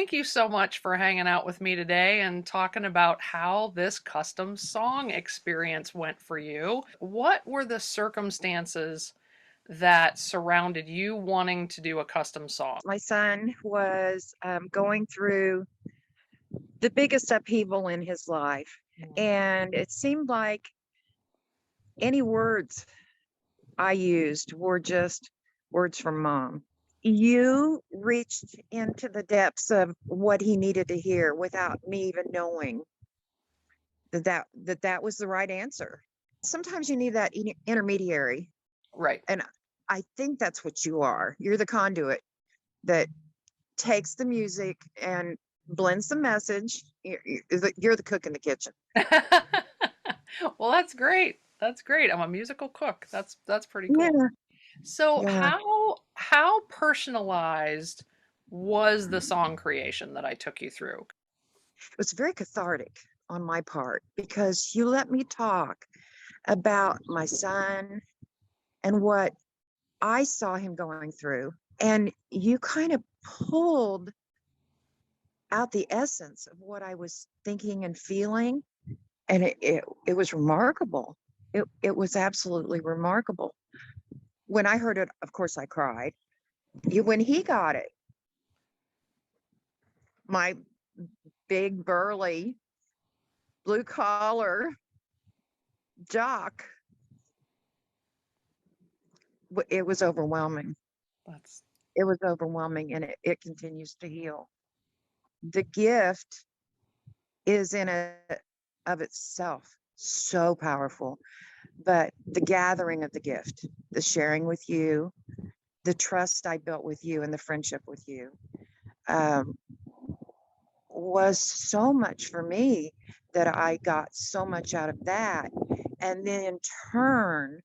thank you so much for hanging out with me today and talking about how this custom song experience went for you. What were the circumstances that surrounded you wanting to do a custom song? My son was going through the biggest upheaval in his life. Mm. And it seemed like any words I used were just words from mom. You reached into the depths of what he needed to hear without me even knowing that was the right answer. Sometimes you need that intermediary, Right. and I think that's what you are. You're the conduit that takes the music and blends the message. You're the cook in the kitchen. Well, that's great. That's great. I'm a musical cook. That's pretty cool. Yeah, So yeah. how personalized was the song creation that I took you through? It was very cathartic on my part because you let me talk about my son and what I saw him going through. And you kind of pulled out the essence of what I was thinking and feeling. And it was remarkable. It was absolutely remarkable. When I heard it, of course, I cried. When he got it, my big, burly, blue collar jock, it was overwhelming. That's It was overwhelming, and it continues to heal. The gift is in it of itself so powerful, but the gathering of the gift, the sharing with you, the trust I built with you, and the friendship with you um, was so much for me that I got so much out of that. And then in turn,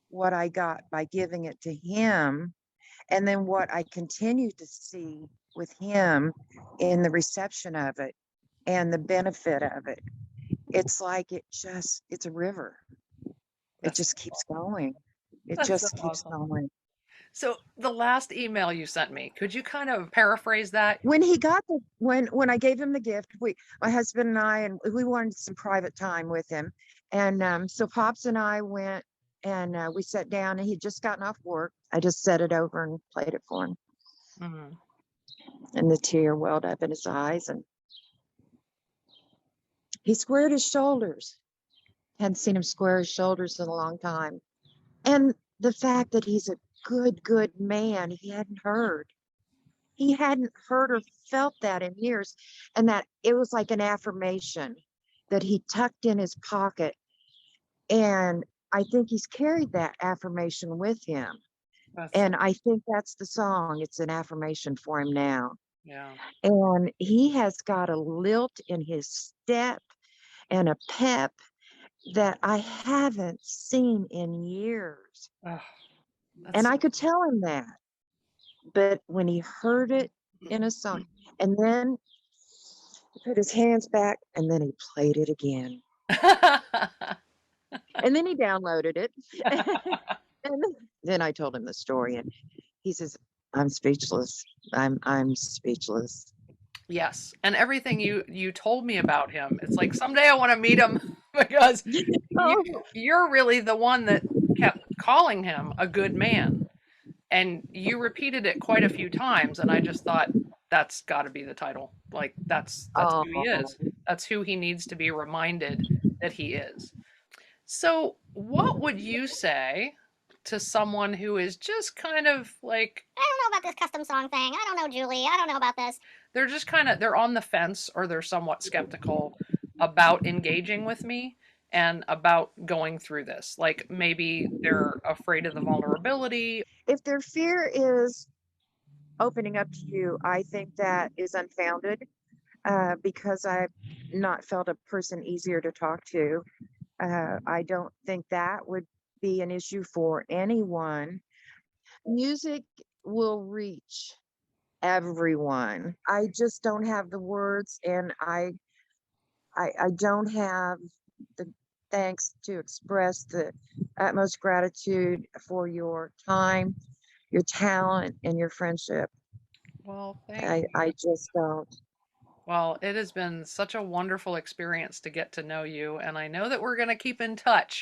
what I got by giving it to him, and then what I continue to see with him in the reception of it and the benefit of it. It's like it's a river. It that's just keeps going. It that's so just keeps awesome. going. So the last email you sent me, could you kind of paraphrase that? When he got the when I gave him the gift, my husband and I, and we wanted some private time with him. And so Pops and I went and we sat down, and he'd just gotten off work. I just set it over and played it for him. Mhm. And the tear welled up in his eyes, and he squared his shoulders. Hadn't seen him square his shoulders in a long time. And the fact that he's a good man, he hadn't heard or felt that in years. And that it was like an affirmation that he tucked in his pocket. And I think he's carried that affirmation with him. That's And I think that's the song. It's an affirmation for him now. yeah. And he has got a lilt in his step and a pep that I haven't seen in years. Oh, And that's I could tell him that. But when he heard it in a song, and then he put his hands back and then he played it again. And then he downloaded it. And then I told him the story, and he says, I'm speechless. I'm speechless. Yes, and everything you told me about him, it's like someday I want to meet him because you Oh, you're really the one that kept calling him a good man, and you repeated it quite a few times, and I just thought that's got to be the title. Like that's who he oh, is. That's who he needs to be reminded that he is. So, what would you say to someone who is just kind of like I don't know about this custom song thing. I don't know, Julie. I don't know about this. they're on the fence or they're somewhat skeptical about engaging with me and about going through this. Like maybe they're afraid of the vulnerability. if their fear is opening up to you, I think that is unfounded because I've not felt a person easier to talk to. I don't think that would be an issue for anyone. Music will reach everyone. I just don't have the words, and I don't have the thanks to express the utmost gratitude for your time, your talent, and your friendship. Well, thank I you. just don't. Well, it has been such a wonderful experience to get to know you, and I know that we're going to keep in touch.